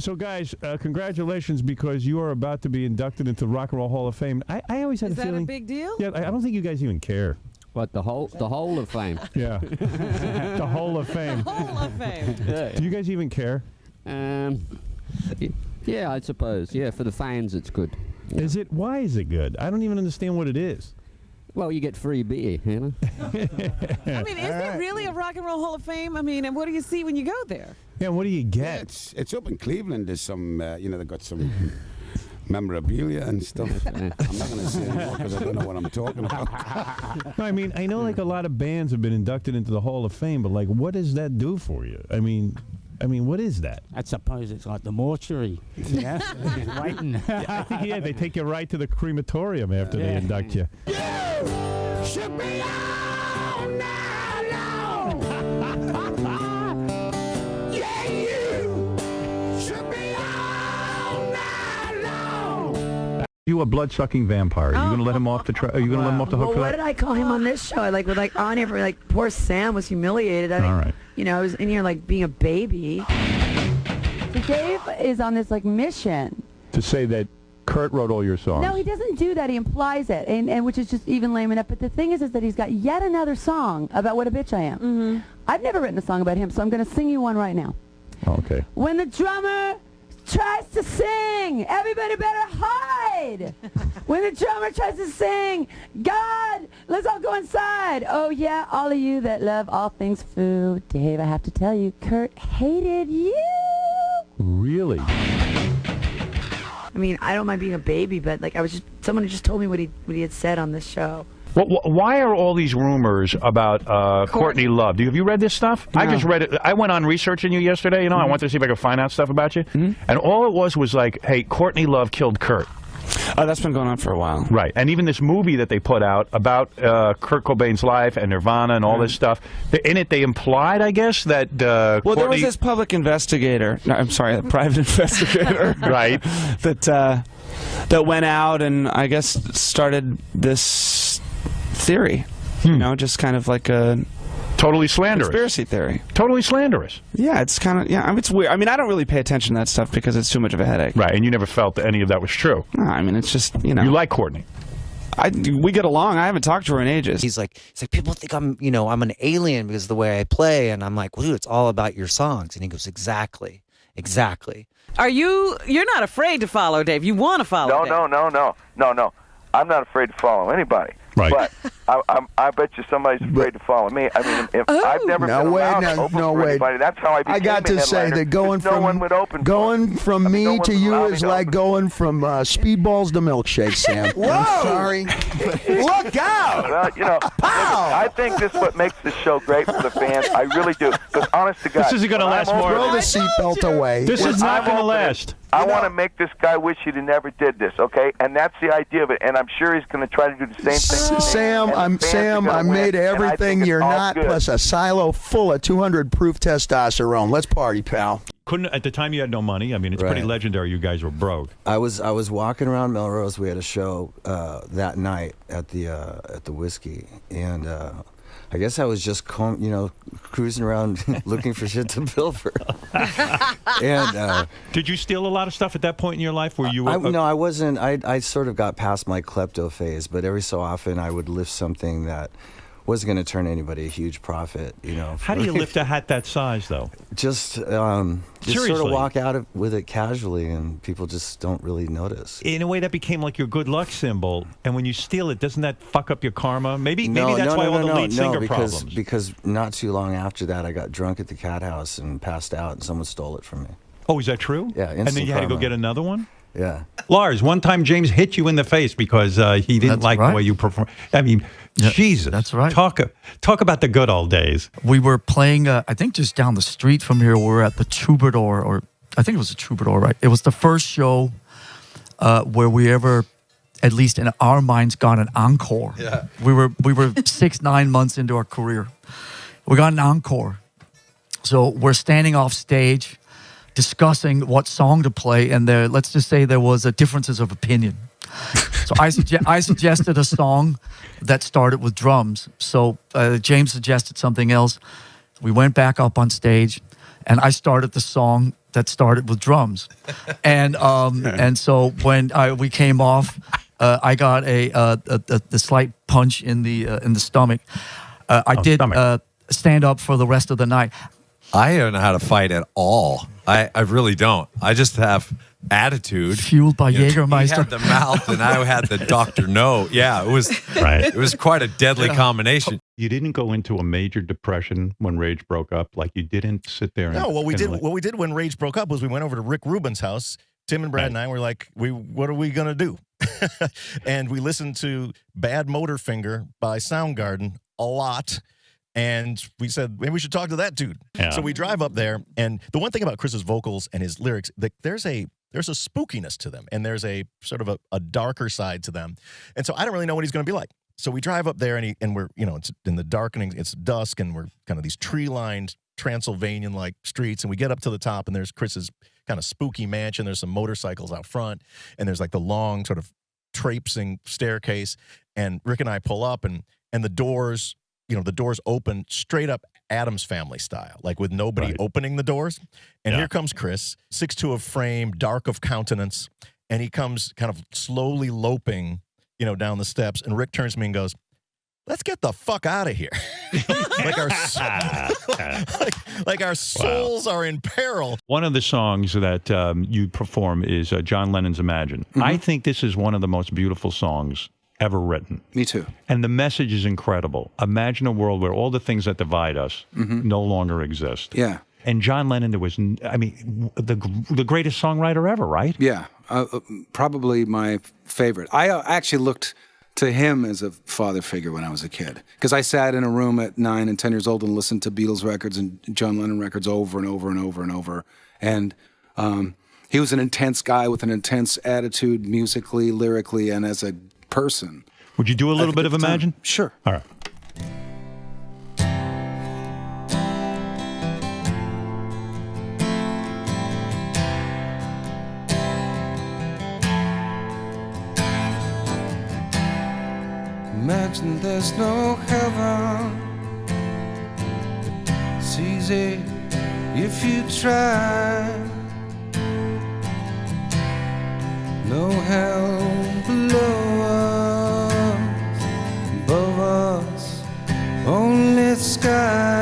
So guys, congratulations, because you are about to be inducted into the Rock and Roll Hall of Fame. I always had a feeling. Is that a big deal? Yeah, I don't think you guys even care. What, the whole of fame? Yeah, the Hall of Fame. Hall of Fame. Yeah. Do you guys even care? Yeah, I suppose. Yeah, for the fans, it's good. Yeah. Is it? Why is it good? I don't even understand what it is. Well, you get free beer, you know? I mean, is there really a Rock and Roll Hall of Fame? I mean, and what do you see when you go there? Yeah, what do you Yeah, get? it's up in Cleveland. There's some, they've got some memorabilia and stuff. I'm not going to say anymore because I don't know what I'm talking about. No, I mean, I know like a lot of bands have been inducted into the Hall of Fame, but like, what does that do for you? I mean, what is that? I suppose it's like the mortuary. Yeah, waiting. I think they take you right to the crematorium after they induct you. Should be on night long. Yeah, you should be on night long. You a blood-sucking vampire? Are you going to let him off the Are you going to let him off the hook Well, for what that? did I call him on this show? Like on here for like poor Sam was humiliated. I mean, All right. you know, I was in here like being a baby. So Dave is on this like mission. To say that Kurt wrote all your songs. No, he doesn't do that. He implies it, and which is just even lame enough. But the thing is that he's got yet another song about what a bitch I am. Mm-hmm. I've never written a song about him, so I'm going to sing you one right now. Oh, okay. When the drummer tries to sing, everybody better hide. When the drummer tries to sing, God, let's all go inside. Oh yeah, all of you that love all things food. Dave, I have to tell you, Kurt hated you. Really? I mean, I don't mind being a baby, but like someone just told me what he had said on this show. Why are all these rumors about Courtney Love? Have you read this stuff? No. I just read it. I went on researching you yesterday. You know, I wanted to see if I could find out stuff about you. And all it was like, hey, Courtney Love killed Kurt. Oh, that's been going on for a while. Right. And even this movie that they put out about Kurt Cobain's life and Nirvana and all this stuff, in it they implied, I guess, that Well, Courtney... there was this public investigator. No, I'm sorry, a private investigator. Right. That went out and I guess started this theory. You know, just kind of like a totally slanderous. conspiracy theory. Totally slanderous. Yeah, it's kind of, I mean, it's weird. I mean, I don't really pay attention to that stuff because it's too much of a headache. Right, and you never felt that any of that was true. No, I mean, it's just, you know. You like Courtney. We get along. I haven't talked to her in ages. He's like, people think I'm an alien because of the way I play. And I'm like, well, dude, it's all about your songs. And he goes, exactly. You're not afraid to follow Dave. You want to follow Dave. No. I'm not afraid to follow anybody. Right. But I bet you somebody's afraid to follow me. I mean, if I've never been allowed to open for anybody. That's how I became I got to say that going from me to you is like going from speedballs to milkshakes, Sam. Whoa! I'm sorry. Look out! Well, you know, I think this is what makes this show great for the fans. I really do. Because honest to God, This isn't going to last more. Throw the seatbelt away. This is not going to last. I want to make this guy wish he'd never did this, okay? And that's the idea of it. And I'm sure he's going to try to do the same thing. Sam, I made everything you're not, good. plus a silo full of 200 proof testosterone. Let's party, pal. Couldn't at the time you had no money. I mean, it's pretty legendary. You guys were broke. I was walking around Melrose. We had a show that night at the Whiskey, and I guess I was just cruising around looking for shit to bill for. And did you steal a lot of stuff at that point in your life? Were you? No, I wasn't. I sort of got past my klepto phase, but every so often I would lift something that wasn't going to turn anybody a huge profit. You know. How do you lift a hat that size, though? Just sort of walk out with it casually, and people just don't really notice. In a way, that became like your good luck symbol. And when you steal it, doesn't that fuck up your karma? Maybe that's why all the lead singer problems. Because not too long after that, I got drunk at the Cat House and passed out, and someone stole it from me. Oh, is that true? Yeah. And then you had to go get another one? Yeah. Lars, one time James hit you in the face because he didn't the way you performed. I mean, Jesus. That's right. Talk about the good old days. We were playing, I think just down the street from here, we were at the Troubadour, or I think it was the Troubadour, right? It was the first show where we ever, at least in our minds, got an encore. Yeah. We were 6-9 months into our career. We got an encore. So we're standing off stage, discussing what song to play, and let's just say there was differences of opinion. So I suggested a song that started with drums. So James suggested something else. We went back up on stage, and I started the song that started with drums, and so when we came off, I got a slight punch in the stomach. I did stand up for the rest of the night. I don't know how to fight at all. I really don't. I just have attitude. Fueled by Jägermeister. He had the mouth and I had the Dr. No. Yeah, it was Right. It was quite a deadly combination. You didn't go into a major depression when Rage broke up. Like you didn't sit there. No, and, what we and did like, what we did when Rage broke up was we went over to Rick Rubin's house. Tim and Brad and I were like, what are we gonna do? And we listened to Bad Motorfinger by Soundgarden a lot. And we said, maybe we should talk to that dude. Yeah. So we drive up there, and the one thing about Chris's vocals and his lyrics, there's a spookiness to them, and there's a sort of a darker side to them. And so I don't really know what he's going to be like. So we drive up there, and we're, it's in the darkening, it's dusk, and we're kind of these tree-lined Transylvanian-like streets, and we get up to the top, and there's Chris's kind of spooky mansion. There's some motorcycles out front, and there's like the long sort of traipsing staircase, and Rick and I pull up, and the doors, the doors open straight up Addams Family style, like with nobody opening the doors. And here comes Chris, 6'2" of frame, dark of countenance, and he comes kind of slowly loping, down the steps. And Rick turns to me and goes, "Let's get the fuck out of here." like our souls are in peril. One of the songs that you perform is John Lennon's Imagine. Mm-hmm. I think this is one of the most beautiful songs ever written. Me too. And the message is incredible. Imagine a world where all the things that divide us no longer exist. Yeah. And John Lennon, the greatest songwriter ever, right? Yeah, probably my favorite. I actually looked to him as a father figure when I was a kid, because I sat in a room at 9 and 10 years old and listened to Beatles records and John Lennon records over and over and over and over. And he was an intense guy with an intense attitude, musically, lyrically, and as a person. Would you do a little bit of Imagine? Sure. All right. Imagine there's no heaven. It's easy if you try. No hell below us, above us, only sky.